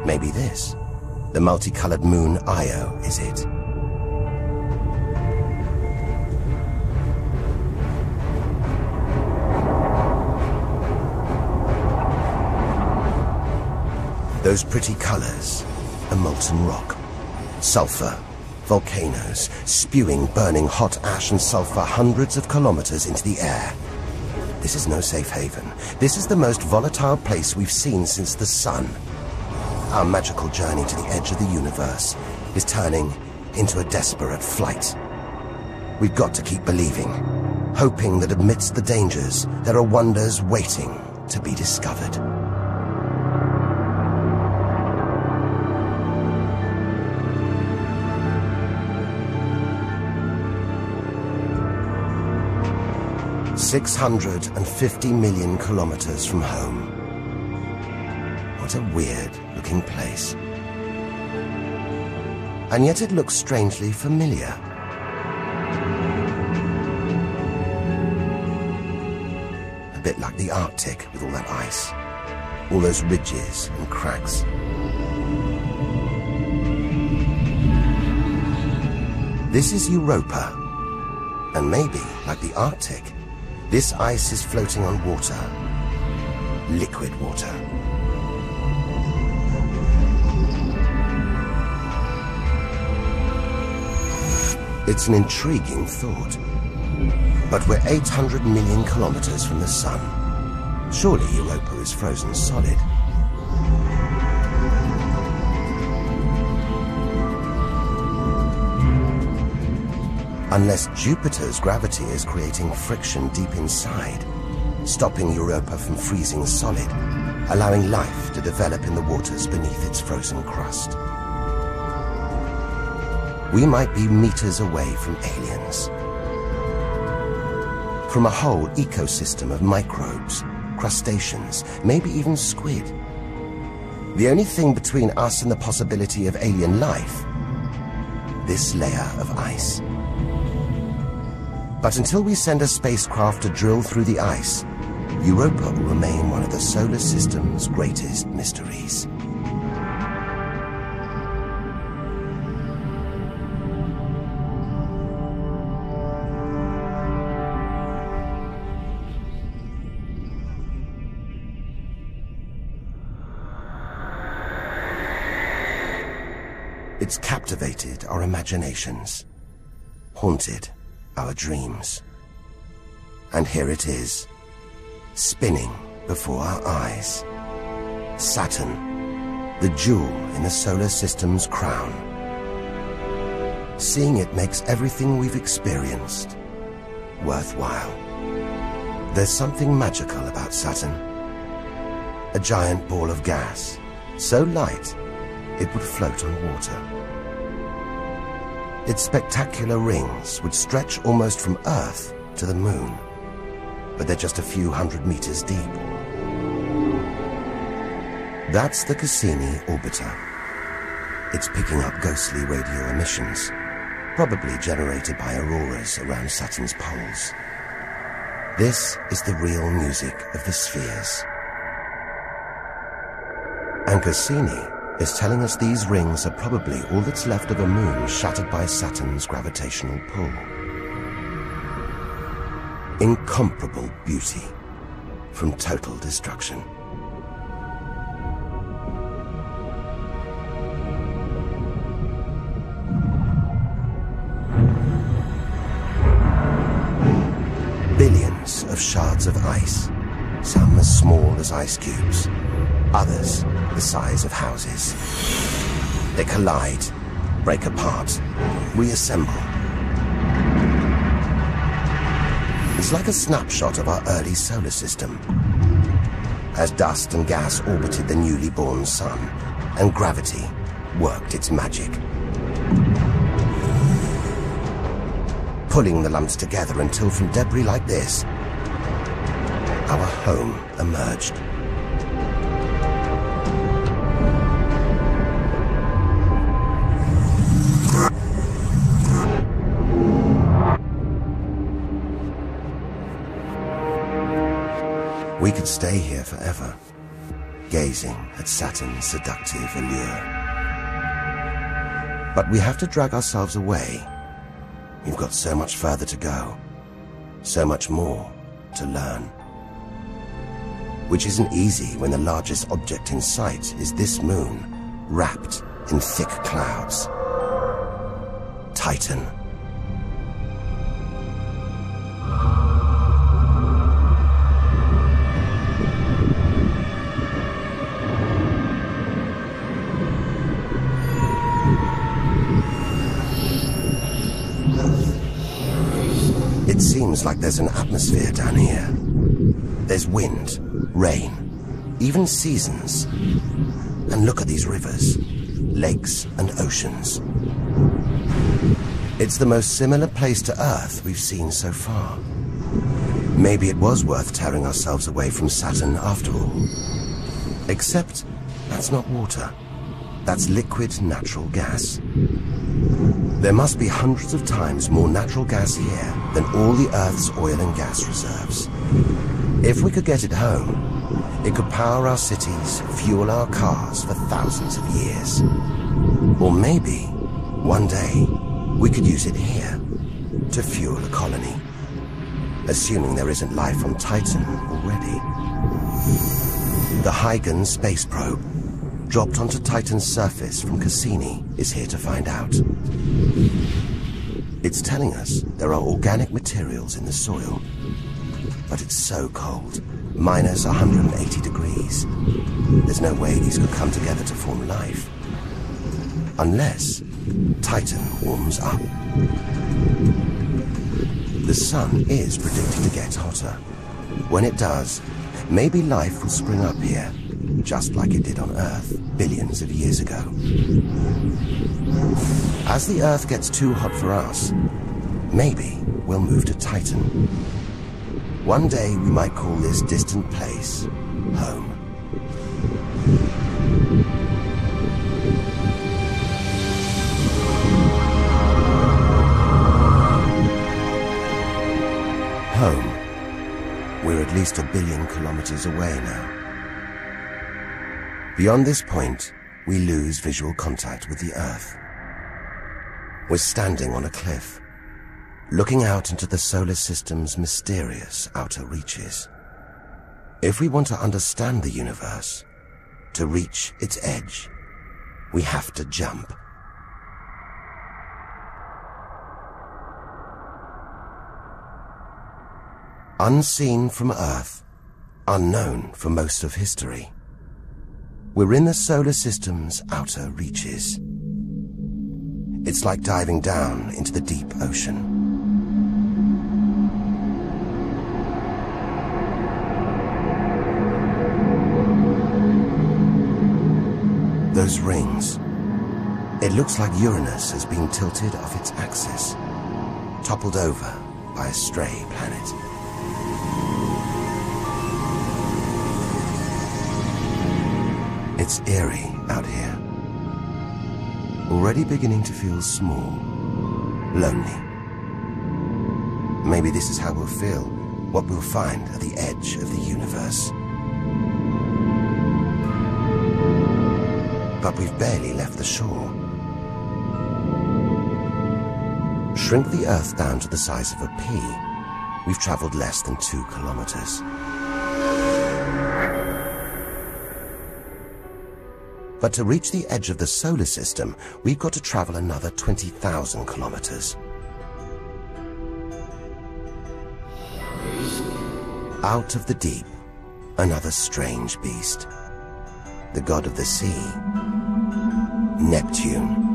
Maybe this. The multicolored moon Io, is it? Those pretty colors, a molten rock, sulfur, volcanoes, spewing burning hot ash and sulfur hundreds of kilometers into the air. This is no safe haven. This is the most volatile place we've seen since the sun. Our magical journey to the edge of the universe is turning into a desperate flight. We've got to keep believing, hoping that amidst the dangers, there are wonders waiting to be discovered. $650 million kilometers from home. What a weird-looking place. And yet it looks strangely familiar. A bit like the Arctic with all that ice, all those ridges and cracks. This is Europa, and maybe, like the Arctic, this ice is floating on water, liquid water. It's an intriguing thought. But we're 800 million kilometers from the sun. Surely Europa is frozen solid. Unless Jupiter's gravity is creating friction deep inside, stopping Europa from freezing solid, allowing life to develop in the waters beneath its frozen crust. We might be meters away from aliens. From a whole ecosystem of microbes, crustaceans, maybe even squid. The only thing between us and the possibility of alien life, this layer of ice. But until we send a spacecraft to drill through the ice, Europa will remain one of the solar system's greatest mysteries. It's captivated our imaginations, haunted our dreams. And here it is, spinning before our eyes. Saturn, the jewel in the solar system's crown. Seeing it makes everything we've experienced worthwhile. There's something magical about Saturn. A giant ball of gas, so light it would float on water. Its spectacular rings would stretch almost from Earth to the Moon, but they're just a few hundred meters deep. That's the Cassini orbiter. It's picking up ghostly radio emissions, probably generated by auroras around Saturn's poles. This is the real music of the spheres. And Cassini is telling us these rings are probably all that's left of a moon shattered by Saturn's gravitational pull. Incomparable beauty from total destruction. Billions of shards of ice, some as small as ice cubes, others the size of houses. They collide, break apart, reassemble. It's like a snapshot of our early solar system, as dust and gas orbited the newly born sun, and gravity worked its magic, pulling the lumps together until from debris like this, our home emerged. We could stay here forever, gazing at Saturn's seductive allure. But we have to drag ourselves away. We've got so much further to go, so much more to learn. Which isn't easy when the largest object in sight is this moon, wrapped in thick clouds. Titan. It seems like there's an atmosphere down here. There's wind, rain, even seasons. And look at these rivers, lakes and oceans. It's the most similar place to Earth we've seen so far. Maybe it was worth tearing ourselves away from Saturn after all. Except that's not water. That's liquid natural gas. There must be hundreds of times more natural gas here than all the Earth's oil and gas reserves. If we could get it home, it could power our cities, fuel our cars for thousands of years. Or maybe, one day, we could use it here to fuel a colony. Assuming there isn't life on Titan already. The Huygens space probe, dropped onto Titan's surface from Cassini, is here to find out. It's telling us there are organic materials in the soil. But it's so cold, minus 180 degrees. There's no way these could come together to form life. Unless Titan warms up. The sun is predicted to get hotter. When it does, maybe life will spring up here, just like it did on Earth billions of years ago. As the Earth gets too hot for us, maybe we'll move to Titan. One day we might call this distant place home. Home. We're at least 1 billion kilometers away now. Beyond this point, we lose visual contact with the Earth. We're standing on a cliff, looking out into the solar system's mysterious outer reaches. If we want to understand the universe, to reach its edge, we have to jump. Unseen from Earth, unknown for most of history, we're in the solar system's outer reaches. It's like diving down into the deep ocean. Those rings. It looks like Uranus has been tilted off its axis, toppled over by a stray planet. It's eerie out here. Already beginning to feel small, lonely. Maybe this is how we'll feel, what we'll find at the edge of the universe. But we've barely left the shore. Shrink the Earth down to the size of a pea. We've traveled less than 2 kilometers. But to reach the edge of the solar system, we've got to travel another 20,000 kilometers. Out of the deep, another strange beast. The god of the sea, Neptune.